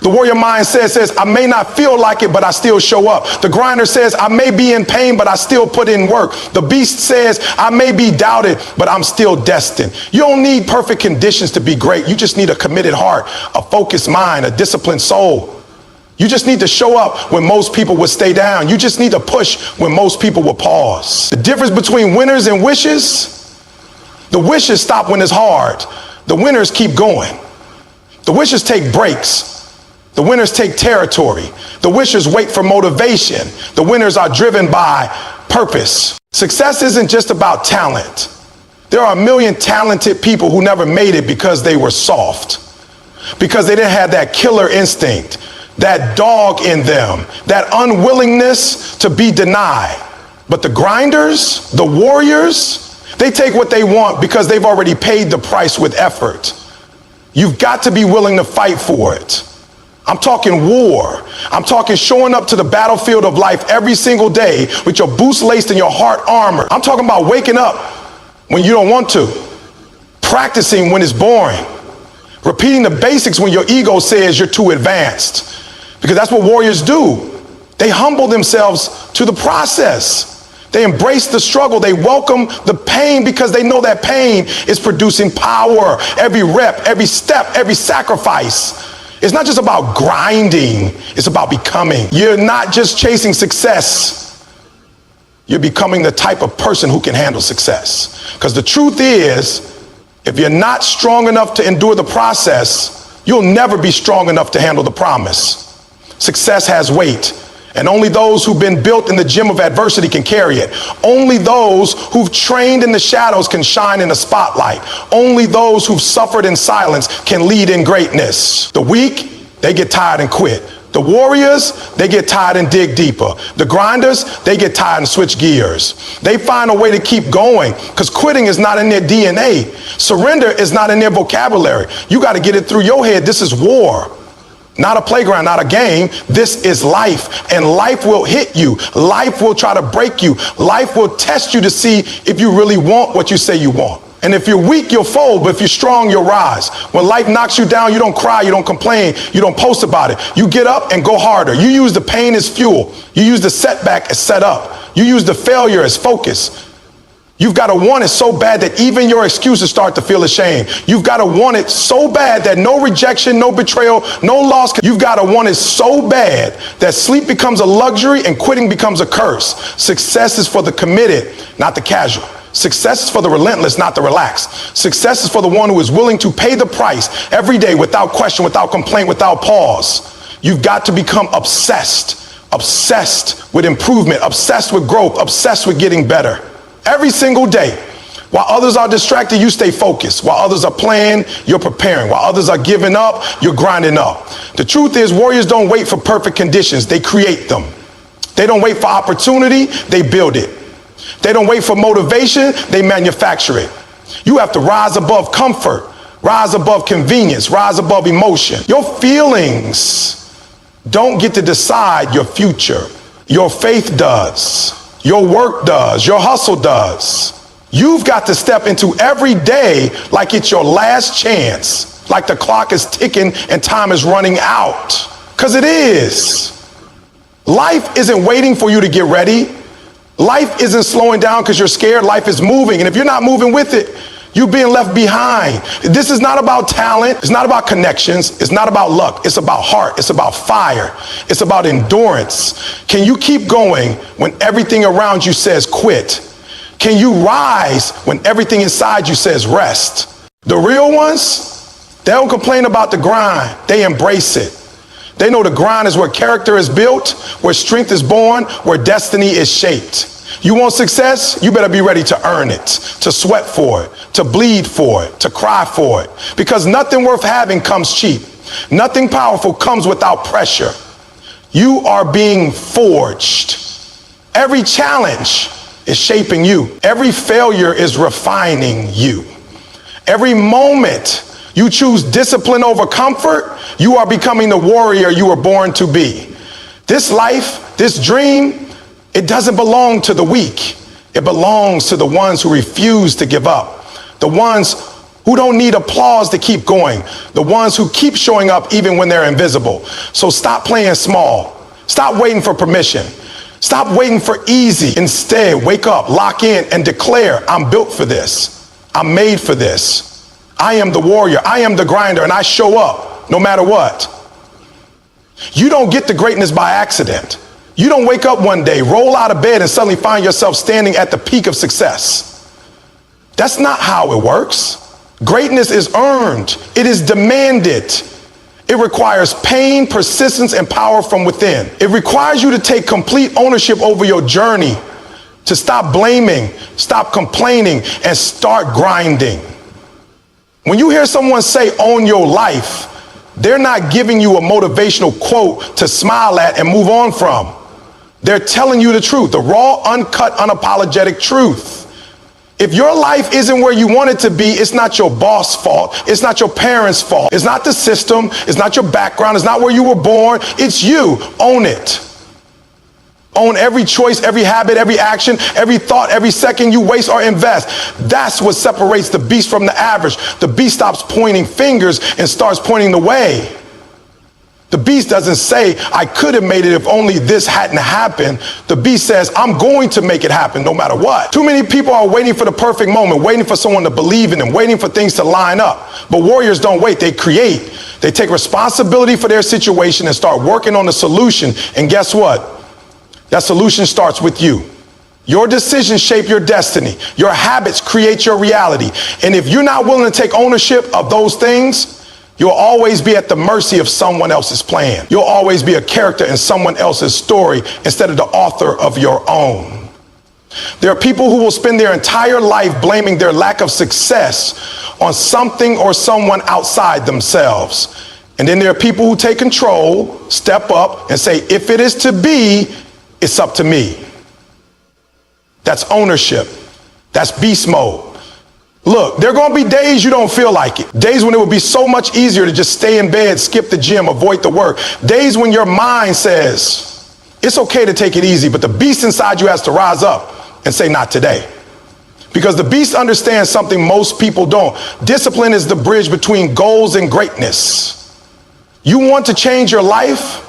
The warrior mind says, I may not feel like it, but I still show up. The grinder says, I may be in pain, but I still put in work. The beast says, I may be doubted, but I'm still destined. You don't need perfect conditions to be great. You just need a committed heart, a focused mind, a disciplined soul. You just need to show up when most people would stay down. You just need to push when most people will pause. The difference between winners and wishes, the wishes stop when it's hard. The winners keep going. The wishes take breaks. The winners take territory. The wishers wait for motivation. The winners are driven by purpose. Success isn't just about talent. There are a million talented people who never made it because they were soft, because they didn't have that killer instinct, that dog in them, that unwillingness to be denied. But the grinders, the warriors, they take what they want because they've already paid the price with effort. You've got to be willing to fight for it. I'm talking war. I'm talking showing up to the battlefield of life every single day with your boots laced and your heart armored. I'm talking about waking up when you don't want to, practicing when it's boring, repeating the basics when your ego says you're too advanced, because that's what warriors do. They humble themselves to the process. They embrace the struggle. They welcome the pain because they know that pain is producing power. Every rep, every step, every sacrifice. It's not just about grinding. It's about becoming. You're not just chasing success. You're becoming the type of person who can handle success. Because the truth is, if you're not strong enough to endure the process, you'll never be strong enough to handle the promise. Success has weight. And only those who've been built in the gym of adversity can carry it. Only those who've trained in the shadows can shine in the spotlight. Only those who've suffered in silence can lead in greatness. The weak, they get tired and quit. The warriors, they get tired and dig deeper. The grinders, they get tired and switch gears. They find a way to keep going because quitting is not in their DNA. Surrender is not in their vocabulary. You got to get it through your head. This is war. Not a playground, not a game. This is life, and life will hit you. Life will try to break you. Life will test you to see if you really want what you say you want. And if you're weak, you'll fold, but if you're strong, you'll rise. When life knocks you down, you don't cry, you don't complain, you don't post about it. You get up and go harder. You use the pain as fuel. You use the setback as set up. You use the failure as focus. You've got to want it so bad that even your excuses start to feel ashamed. You've got to want it so bad that no rejection, no betrayal, no loss. You've got to want it so bad that sleep becomes a luxury and quitting becomes a curse. Success is for the committed, not the casual. Success is for the relentless, not the relaxed. Success is for the one who is willing to pay the price every day without question, without complaint, without pause. You've got to become obsessed with improvement, obsessed with growth, obsessed with getting better. Every single day. While others are distracted, you stay focused. While others are playing, you're preparing. While others are giving up, you're grinding up. The truth is, warriors don't wait for perfect conditions. They create them. They don't wait for opportunity. They build it. They don't wait for motivation. They manufacture it. You have to rise above comfort, rise above convenience, rise above emotion. Your feelings don't get to decide your future. Your faith does. Your work does. Your hustle does. You've got to step into every day like it's your last chance, like the clock is ticking and time is running out. Because it is. Life isn't waiting for you to get ready. Life isn't slowing down because you're scared. Life is moving. And if you're not moving with it, you're being left behind. This is not about talent. It's not about connections. It's not about luck. It's about heart. It's about fire. It's about endurance. Can you keep going when everything around you says quit? Can you rise when everything inside you says rest? The real ones, they don't complain about the grind. They embrace it. They know the grind is where character is built, where strength is born, where destiny is shaped. You want success? You better be ready to earn it, to sweat for it, to bleed for it, to cry for it. Because nothing worth having comes cheap. Nothing powerful comes without pressure. You are being forged. Every challenge is shaping you. Every failure is refining you. Every moment you choose discipline over comfort, you are becoming the warrior you were born to be. This life, this dream, it doesn't belong to the weak. It belongs to the ones who refuse to give up. The ones who don't need applause to keep going. The ones who keep showing up even when they're invisible. So stop playing small. Stop waiting for permission. Stop waiting for easy. Instead, wake up, lock in, and declare, I'm built for this. I'm made for this. I am the warrior. I am the grinder, and I show up no matter what. You don't get to greatness by accident. You don't wake up one day, roll out of bed, and suddenly find yourself standing at the peak of success. That's not how it works. Greatness is earned. It is demanded. It requires pain, persistence, and power from within. It requires you to take complete ownership over your journey, to stop blaming, stop complaining, and start grinding. When you hear someone say, own your life, they're not giving you a motivational quote to smile at and move on from. They're telling you the truth, the raw, uncut, unapologetic truth. If your life isn't where you want it to be, it's not your boss' fault. It's not your parents' fault. It's not the system. It's not your background. It's not where you were born. It's you. Own it. Own every choice, every habit, every action, every thought, every second you waste or invest. That's what separates the beast from the average. The beast stops pointing fingers and starts pointing the way. The beast doesn't say, I could have made it if only this hadn't happened. The beast says, I'm going to make it happen no matter what. Too many people are waiting for the perfect moment, waiting for someone to believe in them, waiting for things to line up. But warriors don't wait, they create. They take responsibility for their situation and start working on the solution. And guess what? That solution starts with you. Your decisions shape your destiny. Your habits create your reality. And if you're not willing to take ownership of those things, you'll always be at the mercy of someone else's plan. You'll always be a character in someone else's story instead of the author of your own. There are people who will spend their entire life blaming their lack of success on something or someone outside themselves. And then there are people who take control, step up, and say, if it is to be, it's up to me. That's ownership. That's beast mode. Look, there are going to be days you don't feel like it. Days when it would be so much easier to just stay in bed, skip the gym, avoid the work. Days when your mind says, it's okay to take it easy, but the beast inside you has to rise up and say, not today. Because the beast understands something most people don't. Discipline is the bridge between goals and greatness. You want to change your life?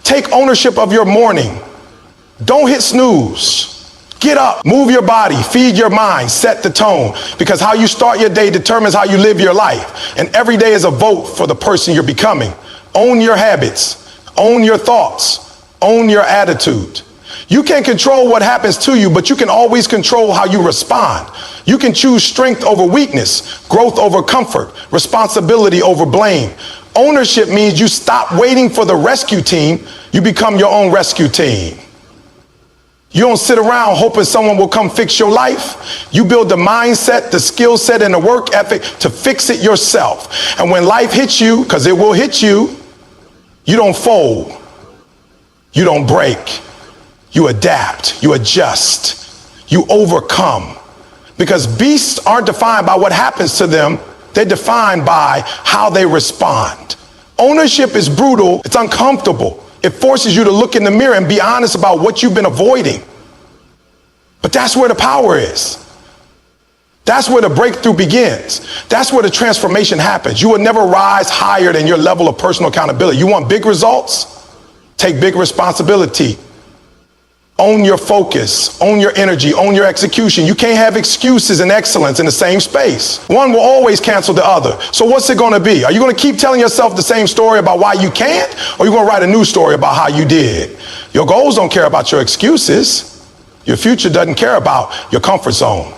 Take ownership of your morning. Don't hit snooze. Get up, move your body, feed your mind, set the tone. Because how you start your day determines how you live your life. And every day is a vote for the person you're becoming. Own your habits, own your thoughts, own your attitude. You can't control what happens to you, but you can always control how you respond. You can choose strength over weakness, growth over comfort, responsibility over blame. Ownership means you stop waiting for the rescue team, you become your own rescue team. You don't sit around hoping someone will come fix your life. You build the mindset, the skill set, and the work ethic to fix it yourself. And when life hits you, because it will hit you, you don't fold. You don't break. You adapt. You adjust. You overcome. Because beasts aren't defined by what happens to them. They're defined by how they respond. Ownership is brutal. It's uncomfortable. It forces you to look in the mirror and be honest about what you've been avoiding. But that's where the power is. That's where the breakthrough begins. That's where the transformation happens. You will never rise higher than your level of personal accountability. You want big results? Take big responsibility. Own your focus, own your energy, own your execution. You can't have excuses and excellence in the same space. One will always cancel the other. So what's it going to be? Are you going to keep telling yourself the same story about why you can't? Or are you going to write a new story about how you did? Your goals don't care about your excuses. Your future doesn't care about your comfort zone.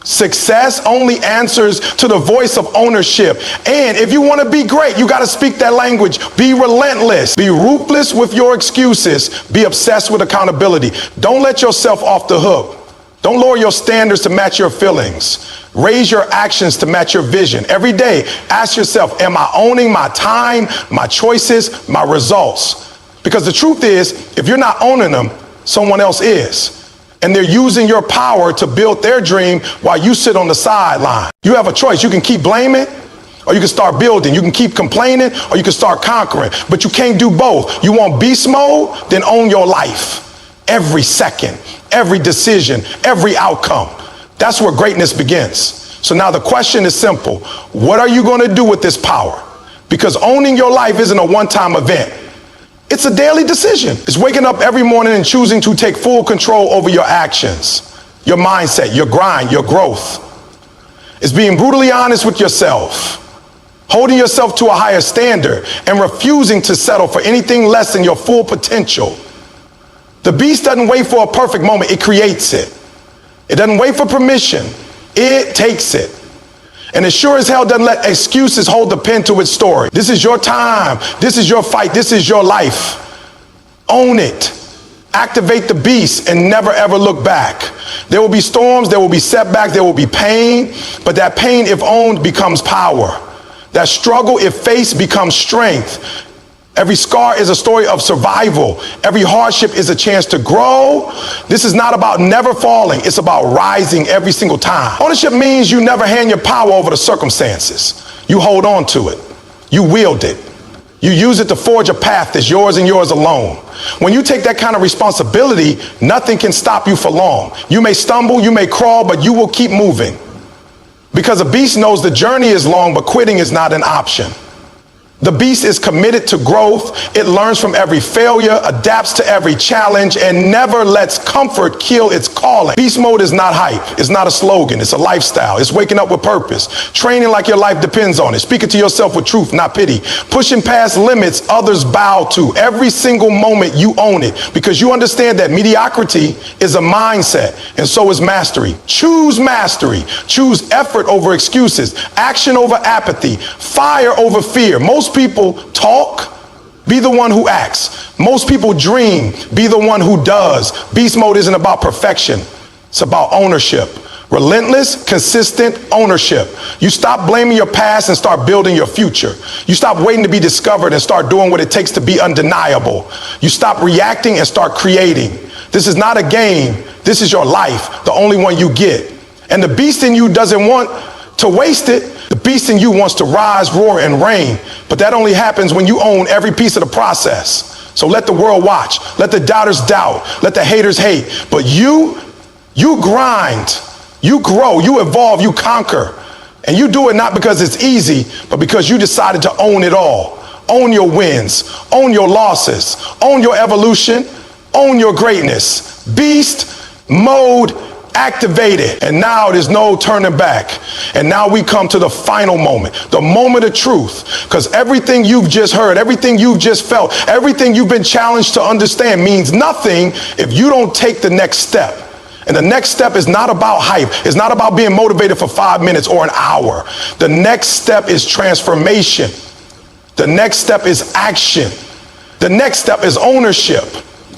Success only answers to the voice of ownership. And if you want to be great, you got to speak that language. Be relentless. Be ruthless with your excuses. Be obsessed with accountability. Don't let yourself off the hook. Don't lower your standards to match your feelings. Raise your actions to match your vision. Every day, ask yourself, am I owning my time, my choices, my results? Because the truth is, if you're not owning them, someone else is. And they're using your power to build their dream while you sit on the sideline. You have a choice. You can keep blaming, or you can start building. You can keep complaining, or you can start conquering. But you can't do both. You want beast mode? Then own your life. Every second, every decision, every outcome. That's where greatness begins. So now the question is simple. What are you going to do with this power? Because owning your life isn't a one-time event. It's a daily decision. It's waking up every morning and choosing to take full control over your actions, your mindset, your grind, your growth. It's being brutally honest with yourself, holding yourself to a higher standard, and refusing to settle for anything less than your full potential. The beast doesn't wait for a perfect moment, it creates it. It doesn't wait for permission, it takes it. And it sure as hell doesn't let excuses hold the pen to its story. This is your time. This is your fight. This is your life. Own it. Activate the beast and never ever look back. There will be storms. There will be setbacks. There will be pain. But that pain, if owned, becomes power. That struggle, if faced, becomes strength. Every scar is a story of survival. Every hardship is a chance to grow. This is not about never falling. It's about rising every single time. Ownership means you never hand your power over to circumstances. You hold on to it. You wield it. You use it to forge a path that's yours and yours alone. When you take that kind of responsibility, nothing can stop you for long. You may stumble, you may crawl, but you will keep moving. Because a beast knows the journey is long, but quitting is not an option. The beast is committed to growth. It learns from every failure, adapts to every challenge, and never lets comfort kill its calling. Beast mode is not hype. It's not a slogan. It's a lifestyle. It's waking up with purpose. Training like your life depends on it. Speaking to yourself with truth, not pity. Pushing past limits others bow to. Every single moment you own it, because you understand that mediocrity is a mindset, and so is mastery. Choose mastery. Choose effort over excuses. Action over apathy. Fire over fear. Most people talk, be the one who acts. Most people dream, be the one who does. Beast mode isn't about perfection. It's about ownership. Relentless, consistent ownership. You stop blaming your past and start building your future. You stop waiting to be discovered and start doing what it takes to be undeniable. You stop reacting and start creating. This is not a game. This is your life, the only one you get. And the beast in you doesn't want to waste it. The beast in you wants to rise, roar, and reign. But that only happens when you own every piece of the process. So let the world watch. Let the doubters doubt. Let the haters hate. But you grind. You grow. You evolve. You conquer. And you do it not because it's easy, but because you decided to own it all. Own your wins. Own your losses. Own your evolution. Own your greatness. Beast mode activated. And now there's no turning back. And now we come to the final moment, the moment of truth. Because everything you've just heard, everything you've just felt, everything you've been challenged to understand means nothing if you don't take the next step. And the next step is not about hype. It's not about being motivated for 5 minutes or an hour. The next step is transformation. The next step is action. The next step is ownership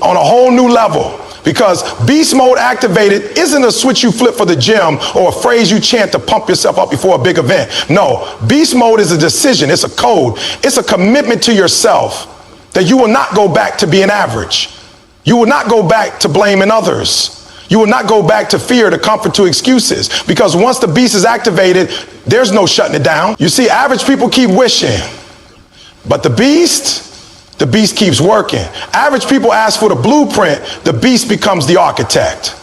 on a whole new level. Because beast mode activated isn't a switch you flip for the gym or a phrase you chant to pump yourself up before a big event. No, beast mode is a decision. It's a code. It's a commitment to yourself that you will not go back to being average. You will not go back to blaming others. You will not go back to fear, to comfort, to excuses. Because once the beast is activated, there's no shutting it down. You see, average people keep wishing, but the beast keeps working. Average people ask for the blueprint, the beast becomes the architect.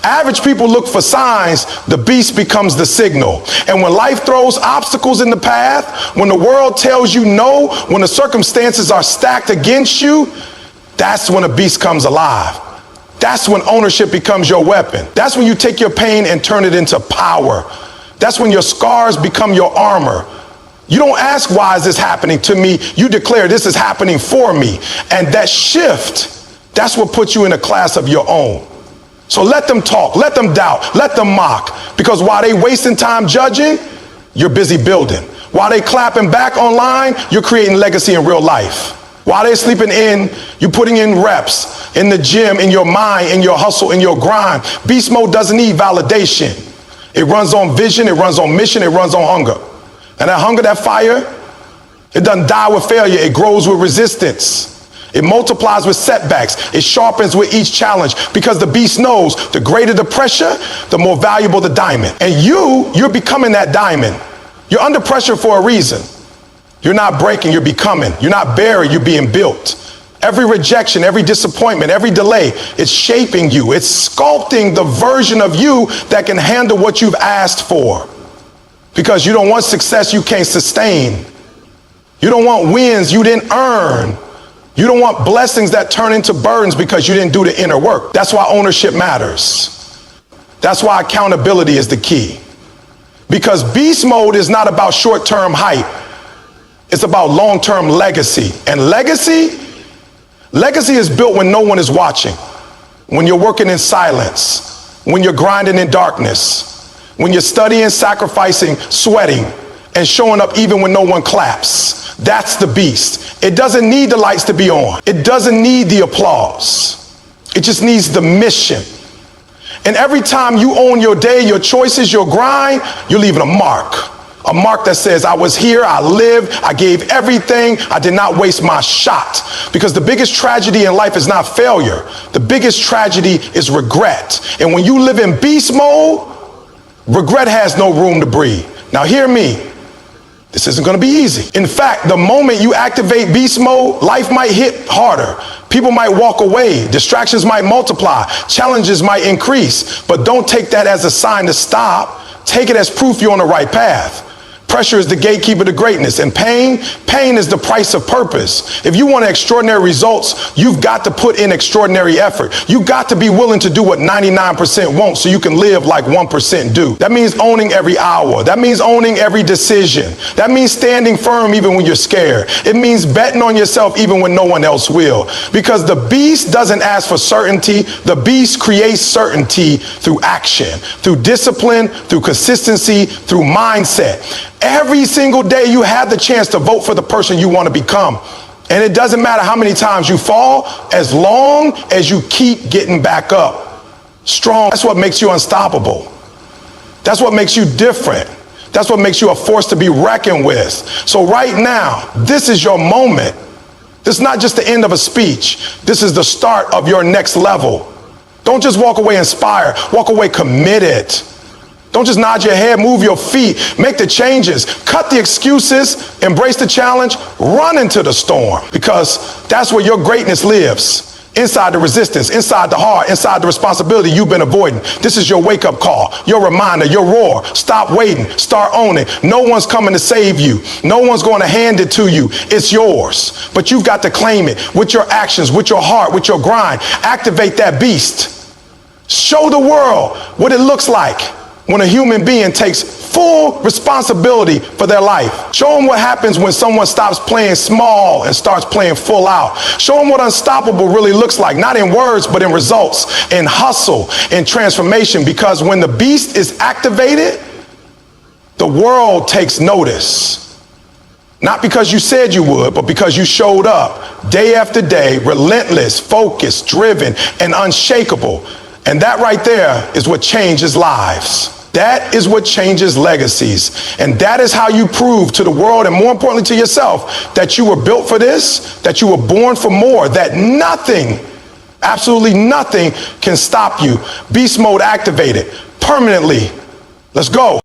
Average people look for signs, the beast becomes the signal. And when life throws obstacles in the path, when the world tells you no, when the circumstances are stacked against you, that's when a beast comes alive. That's when ownership becomes your weapon. That's when you take your pain and turn it into power. That's when your scars become your armor. You don't ask, why is this happening to me? You declare, this is happening for me. And that shift, that's what puts you in a class of your own. So let them talk, let them doubt, let them mock. Because while they wasting time judging, you're busy building. While they clapping back online, you're creating legacy in real life. While they're sleeping in, you're putting in reps in the gym, in your mind, in your hustle, in your grind. Beast mode doesn't need validation. It runs on vision, it runs on mission, it runs on hunger. And that hunger, that fire, it doesn't die with failure. It grows with resistance. It multiplies with setbacks. It sharpens with each challenge, because the beast knows the greater the pressure, the more valuable the diamond. And you're becoming that diamond. You're under pressure for a reason. You're not breaking, you're becoming. You're not buried, you're being built. Every rejection, every disappointment, every delay, it's shaping you. It's sculpting the version of you that can handle what you've asked for. Because you don't want success you can't sustain. You don't want wins you didn't earn. You don't want blessings that turn into burdens because you didn't do the inner work. That's why ownership matters. That's why accountability is the key. Because beast mode is not about short-term hype. It's about long-term legacy. And legacy is built when no one is watching. When you're working in silence. When you're grinding in darkness. When you're studying, sacrificing, sweating, and showing up even when no one claps. That's the beast. It doesn't need the lights to be on. It doesn't need the applause. It just needs the mission. And every time you own your day, your choices, your grind, you're leaving a mark. A mark that says, I was here, I lived, I gave everything, I did not waste my shot. Because the biggest tragedy in life is not failure. The biggest tragedy is regret. And when you live in beast mode, regret has no room to breathe. Now hear me. This isn't going to be easy. In fact, the moment you activate beast mode, life might hit harder. People might walk away. Distractions might multiply. Challenges might increase. But don't take that as a sign to stop. Take it as proof you're on the right path. Pressure is the gatekeeper to greatness. And pain is the price of purpose. If you want extraordinary results, you've got to put in extraordinary effort. You've got to be willing to do what 99% won't so you can live like 1% do. That means owning every hour. That means owning every decision. That means standing firm even when you're scared. It means betting on yourself even when no one else will. Because the beast doesn't ask for certainty. The beast creates certainty through action, through discipline, through consistency, through mindset. Every single day you have the chance to vote for the person you want to become. And it doesn't matter how many times you fall, as long as you keep getting back up. Strong. That's what makes you unstoppable. That's what makes you different. That's what makes you a force to be reckoned with. So right now, this is your moment. This is not just the end of a speech. This is the start of your next level. Don't just walk away inspired. Walk away committed. Don't just nod your head, move your feet, make the changes, cut the excuses, embrace the challenge, run into the storm, because that's where your greatness lives. Inside the resistance, inside the heart, inside the responsibility you've been avoiding. This is your wake-up call, your reminder, your roar. Stop waiting, start owning. No one's coming to save you. No one's going to hand it to you. It's yours. But you've got to claim it with your actions, with your heart, with your grind. Activate that beast. Show the world what it looks like when a human being takes full responsibility for their life. Show them what happens when someone stops playing small and starts playing full out. Show them what unstoppable really looks like, not in words, but in results, in hustle, in transformation. Because when the beast is activated, the world takes notice. Not because you said you would, but because you showed up day after day, relentless, focused, driven, and unshakable. And that right there is what changes lives. That is what changes legacies. And that is how you prove to the world, and more importantly to yourself, that you were built for this, that you were born for more, that nothing, absolutely nothing can stop you. Beast mode activated permanently. Let's go.